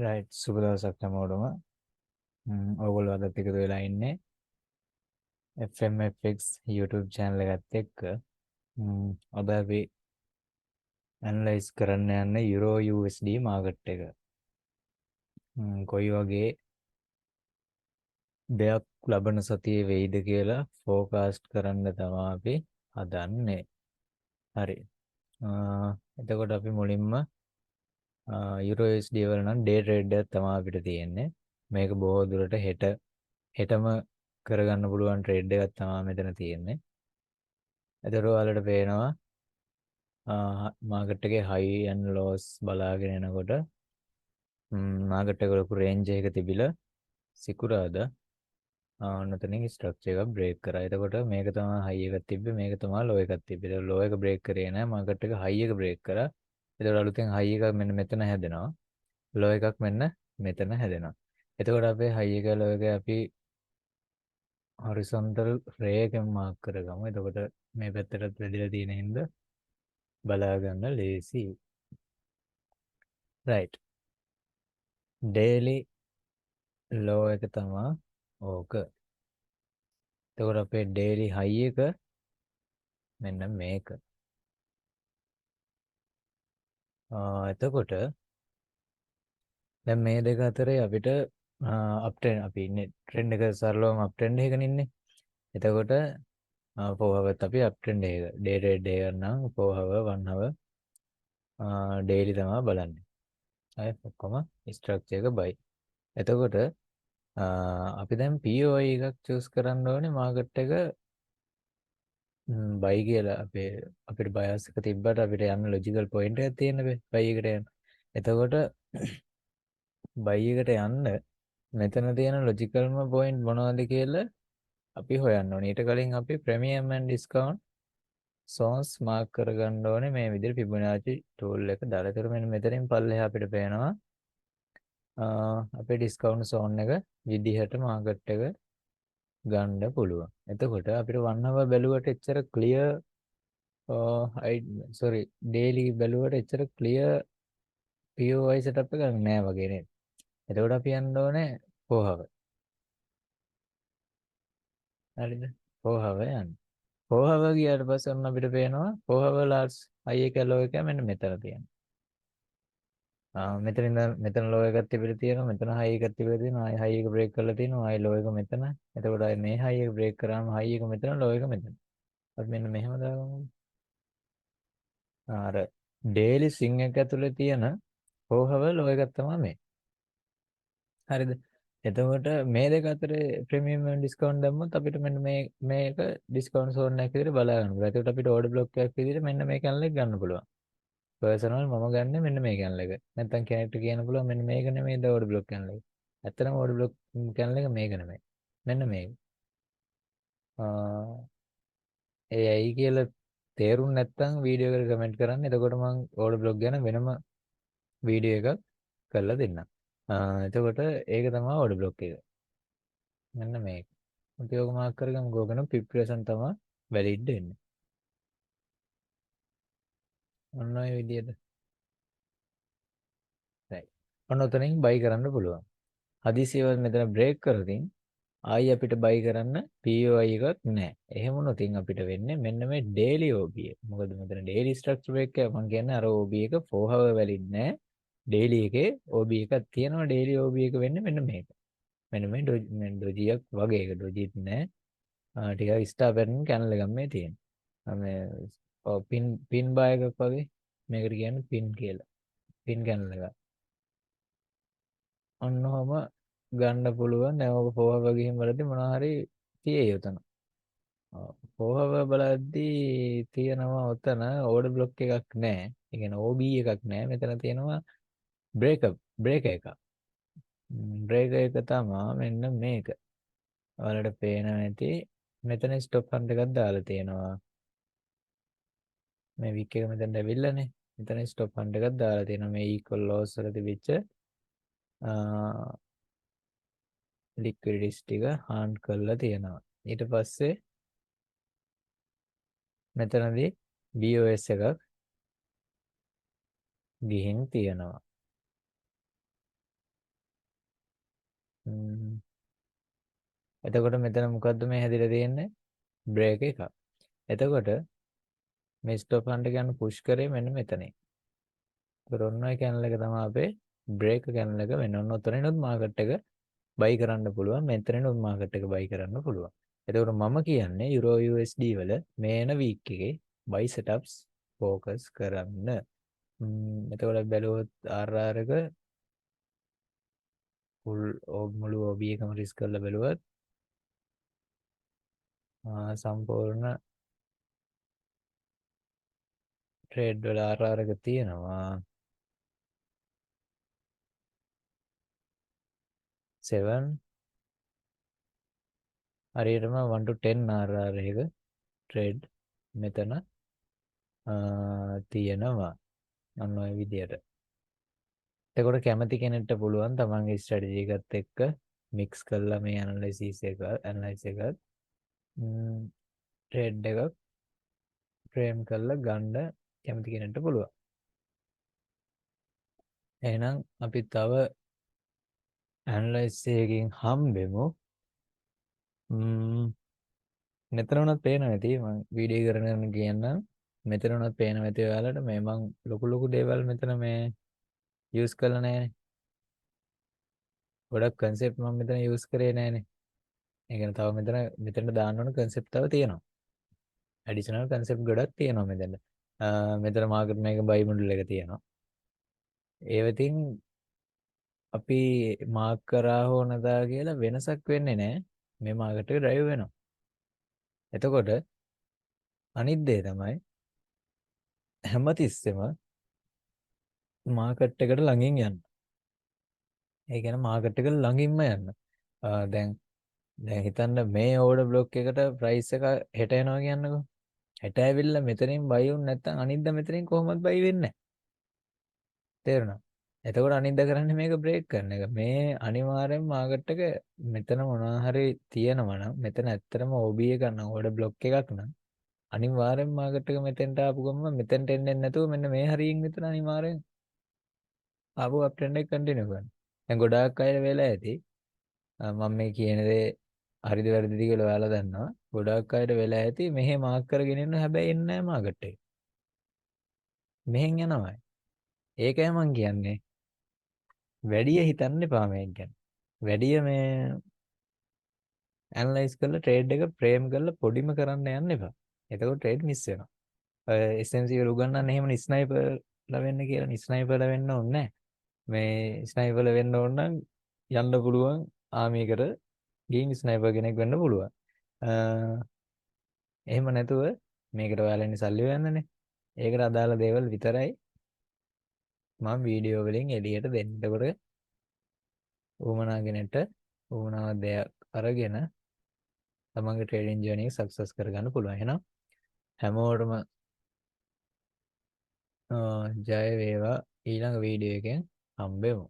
Right සුබ දවසක් හැමෝටම. ඔයගොල්ලෝ අදත් එකතු වෙලා ඉන්නේ FMFX YouTube channel එකත් එක්ක. අද අපි ඇනලයිස් කරන්න යන්නේ යුරෝ USD මාකට් එක. කොයි වගේ දෙයක් ලබන සතියේ වෙයිද කියලා ෆෝකාස්ට් කරන්න තමයි අපි හදන්නේ. හරි. එතකොට අපි මුලින්ම යුරෝ USD වල නම් ඩේ ට්‍රේඩ් එකක් තමයි අපිට තියෙන්නේ. මේක බොහෝ දුරට හෙටම කරගන්න පුළුවන් ට්‍රේඩ් එකක් තමයි මෙතන තියෙන්නේ. එතකොට ඔයාලට පේනවා මාකට් එකේ හයි ඇන්ඩ් ලෝස් බලාගෙන යනකොට මාකට් එක ලොකු රේන්ජ් එකක තිබිලා සිකුරාදා ඔන්නතනින් ස්ට්‍රක්චර් එක බ්‍රේක් කරා. එතකොට මේක තමයි හයි එකක් තිබ්බේ, මේක තමයි ලෝ එකක් තිබ්බේ. ඒක ලෝ එක බ්‍රේක් කරේ නෑ, මාකට් එක හයි එක බ්‍රේක් කරා. එතකොට අලුතෙන් හයි එකක් මෙන්න මෙතන හැදෙනවා. ලෝ එකක් මෙන්න මෙතන හැදෙනවා. එතකොට අපේ හයි එක ලෝ එක අපි හොරිසොන්ටල් රේ එකෙන් මාක් කරගමු. එතකොට මේ පැත්තටත් වැදිලා තියෙන හින්දා බලා ගන්න ලේසි. රයිට්. ඩේලි ලෝ එක තමයි ඕක. එතකොට අපේ ඩේලි හයි එක මෙන්න මේක. එතකොට දැන් මේ දෙක අතරේ අපිට අප්ට්‍රෙන්ඩ් අපි ඉන්නේ ට්‍රෙන්ඩ් එක සරලවම අප්ට්‍රෙන්ඩ් එකකින් ඉන්නේ. එතකොට පොහවත් අපි අප්ට්‍රෙන්ඩ් එක ඩේ රේට් එක නම් පොහව 1 hour ඩේලි තමයි බලන්නේ. අය ඔක්කොම ස්ට්‍රක්චර් එක බයි. එතකොට අපි දැන් POI එකක් චූස් කරන්න ඕනේ මාකට් එක බයි කියලා අපිට බයස් එක තිබ්බට අපිට යන්න ලොජිකල් පොයින්ට් එකක් තියෙන බයි එකට යන්න. එතකොට බයි එකට යන්න මෙතන තියෙන ලොජිකල්ම පොයින්ට් මොනවද කියලා අපි හොයන්න ඕනේ. ඊට කලින් අපි ප්‍රීමියම් ඇන්ඩ් ඩිස්කවුන්ට් සෝන්ස් මාක් කරගන්න ඕනේ මේ විදිහට ෆිබොනාචි ටූල් එක දාලා. ඒතර මෙන්න මෙතනින් පල්ලෙහා අපිට පේනවා අපේ ඩිස්කවුන්ට් සෝන් එක විදිහට මාකට් එක ගන්න පුළුවන්. එතකොට අපිට 1 hour බැලුවට එච්චර ක්ලියර් ඩේලි බැලුවට එච්චර ක්ලියර් POI setup එකක් නෑ වගේ නේද? එතකොට අපි යන්න ඕනේ 4 hour. හරිද? 4 hour යන්න. 4 hour ගියාට පස්සේ ඔන්න අපිට පේනවා 4 hour large high එක low එක මෙන්න මෙතන තියෙනවා. මෙතන ඉඳන් මෙතන low එකක් තිබිලා තියෙනවා, මෙතන high එකක් තිබිලා තියෙනවා, ආයි high එක break කරලා තියෙනවා, ආයි low එක මෙතන. එතකොට ආයි මේ high එක break කරාම high එක මෙතන, low එක මෙතන. අපි මෙන්න මෙහෙම දාගමු. අර daily swing එක ඇතුලේ තියෙන 4 hour low එකක් තමයි මේ. හරිද? එතකොට මේ දෙක අතරේ ප්‍රීමියම් ඩිස්කවුන්ට් දැම්මොත් අපිට මෙන්න මේක ඩිස්කවුන්ට් සෝන් එකක් විදිහට බලා ගන්න පුළුවන්. එතකොට අපිට ඕඩර් බ්ලොක් එකක් විදිහට මෙන්න මේ කැනල් එක ගන්න පුළුවන්. පර්සනල් මම ගන්න මෙන්න මේ කැනල් එක. නැත්තම් කෙනෙක්ට කියන්න පුළුවන් මෙන්න මේක නෙමෙයි ද ඕඩර් බ්ලොක් කැනල් එක. ඇත්තටම ඕඩර් බ්ලොක් කැනල් එක මේක නෙමෙයි. මෙන්න මේක. ඒ ඇයි කියලා තේරුම් නැත්තම් වීඩියෝ එකට කමෙන්ට් කරන්න. එතකොට මම ඕඩර් බ්ලොක් ගැන වෙනම වීඩියෝ එකක් කරලා දෙන්නම්. එතකොට ඒක තමයි ඕඩර් බ්ලොක් එක. මෙන්න මේක. උපයෝග මාක් කරගමු. ගෝකන ප්‍රිපරේෂන් තමයි වැලිඩ් වෙන්නේ. ඔන්න ඔය විදිහට. right. ඔන්න උතනින් බයි කරන්න පුළුවන්. හදිසියව මෙතන බ්‍රේක් කරමින් ආයි අපිට බයි කරන්න POI එකක් නැහැ. එහෙම වුණොත් අපිට වෙන්නේ මෙන්න මේ daily OB එක. මොකද මෙතන daily structure break එක මම කියන්නේ අර OB එක 4 hour valid නැහැ. daily එකේ OB එකක් තියෙනවා. daily OB එක වෙන්නේ මෙන්න මේක. මෙන්න මේ ඩොජියක් වගේ එක ඩොජිත් නැහැ. ටිකක් ස්ටාර් පැටර්න් කැනල් එකක් මේ තියෙනවා. මේ පින් බාය එකක් වගේ මේකට කියන්නේ පින් කියලා. පින් කැනල් එකක්. ඔන්න ඔහම ගන්න පුළුවන්. දැන් ඔක පොහව ගිහින් බලද්දි මොනවා හරි තියෙයි උතන. පොහව බලද්දි තියෙනවා උතන ඕඩර් බ්ලොක් එකක් නැහැ. ඒ කියන්නේ OB එකක් නැහැ. මෙතන තියෙනවා බ්‍රේක් එකක්. බ්‍රේක් එක තමයි මෙන්න මේක. ඔයාලට පේනවා ඇති. මෙතන ස්ටොප් හන්ට් එකක් දාලා තියෙනවා. මේ වික් එක මෙතනට ඇවිල්ලානේ. මෙතන ස්ටොප් හන්ට් එකක් දාලා තියෙනවා. මේ ඉක්වල් ලෝස් වල තිබිච්ච ලික්විඩිටි ටික හාන්ඩ් කරලා තියෙනවා. ඊට පස්සේ මෙතනදී BOS එකක් ගිහින් තියෙනවා. එතකොට මෙතන මොකද්ද මේ හැදිලා තියෙන්නේ? බ්‍රේක් එකක්. එතකොට මේ ස්ටොප් හන්ට් එක යන පුෂ් කරේ මෙන්න මෙතනින්. ඒතර ඔන්න ඔය කැනල් එක තමයි අපේ බ්‍රේක් කැනල් එක වෙන්නේ. ඔන්න ඔතනිනුත් මාකට් එක බයි කරන්න පුළුවන්. මෙතනිනුත් මාකට් එක බයි කරන්න පුළුවන්. එතකොට මම කියන්නේ යුරෝ USD වල මේ එන වීක් එකේ බයි සෙටප්ස් ફોකස් කරන්න. එතකොට බැලුවොත් RR එක ෆුල් මුළු OB එකම රිස්ක් කරලා බැලුවත් සම්පූර්ණ ට්‍රේඩ් වල RR එක තියෙනවා 7 හරියටම 1 to 10 RR එක ට්‍රේඩ් මෙතන තියෙනවා අන්න ඔය විදියට. එතකොට කැමති කෙනෙක්ට පුළුවන් තමන්ගේ ස්ට්‍රැටජි එකත් එක්ක මික්ස් කරලා මේ ඇනලයිසිස් එක ට්‍රේඩ් එකක් ෆ්‍රේම් කරලා ගන්න කැමති කෙනෙක්ට පුළුවන්. එහෙනම් අපි තව ඇනලයිසිස් එකකින් හම්බෙමු. මෙතන උනත් පේනවා ඇති මම වීඩියෝ කරගෙන කියන්නම්. මෙතන උනත් පේනවා ඇති ඔයාලට මේ මං ලොකු දේවල් මෙතන මේ යූස් කරලා නැහැනේ. ගොඩක් concept මම මෙතන යූස් කරේ නැහැනේ. ඒ කියන්නේ තව මෙතන දාන්න ඕන concept තව තියෙනවා. additional concept ගොඩක් තියෙනවා මෙතන. මෙතන market මේක buy model එක තියෙනවා. ඒවතින් අපි මාක් කරා හෝ නැදා කියලා වෙනසක් වෙන්නේ නැහැ. මේ මාකට් එක drive වෙනවා. එතකොට අනිත් දේ තමයි හැමතිස්සෙම මාකට් එකට ළඟින් යන්න. ඒ කියන්නේ මාකට් එකට ළඟින්ම යන්න. දැන් හිතන්න මේ ඕඩර් බ්ලොක් එකට ප්‍රයිස් එක හෙට එනවා කියන්නකෝ. හෙට ඇවිල්ලා මෙතනින් බයි වුනේ නැත්නම් අනිද්දා මෙතනින් කොහොමද බයි වෙන්නේ? තේරුණා? එතකොට අනිද්දා කරන්නේ මේක බ්‍රේක් කරන එක. මේ අනිවාර්යෙන් මාකට් එක මෙතන මොනවා හරි තියෙනවා නම් මෙතන ඇත්තටම OB එක ගන්න ඕඩර් බ්ලොක් එකක් නම් අනිවාර්යෙන් මාකට් එක මෙතෙන්ට ආපු ගමන් මෙතෙන්ට එන්නේ නැතුව මෙන්න මේ හරියින් විතර අනිවාර්යෙන් ආපු අප් ට්‍රෙන්ඩ් එක කන්ටිනියු කරනවා. දැන් ගොඩාක් අය වෙලා ඇති මම මේ කියන දේ හරිද වැරදිද කියලා ඔයාලා දන්නවා. ගොඩාක් අයට වෙලා ඇති මෙහෙ මාක් කරගෙන ඉන්න හැබැයි එන්නේ නැහැ මාකට් එක. මෙහෙන් යනවා. ඒකයි මං කියන්නේ. වැඩිය හිතන්න එපා මේක ගැන. වැඩිය මේ ඇනලයිස් කරලා ට්‍රේඩ් එක ෆ්‍රේම් කරලා පොඩිම කරන්න යන්න එපා. එතකොට ට්‍රේඩ් මිස් වෙනවා. SMC වල උගන්වන්නේ එහෙම ස්නයිපර්ලා වෙන්න කියලා. ස්නයිපර්ලා වෙන්න ඕනේ නැහැ. මේ ස්නයිපර්ලා වෙන්න ඕන නම් යන්න පුළුවන් ආමීකට ගේම් ස්නයිපර් කෙනෙක් වෙන්න පුළුවන්. එහෙම නැතුව මේකට ඔයාලන්නේ සල්ලි හොයන්නනේ. ඒකට අදාළ දේවල් විතරයි මම වීඩියෝ වලින් එළියට දෙන්න. එතකොට උවමනා කෙනෙක්ට උවමනා දෙයක් අරගෙන තමන්ගේ ට්‍රේඩින් ජර්නි එක සක්සස් කරගන්න පුළුවන්. එහෙනම් හැමෝටම ජය වේවා. ඊළඟ වීඩියෝ එකෙන් හම්බෙමු.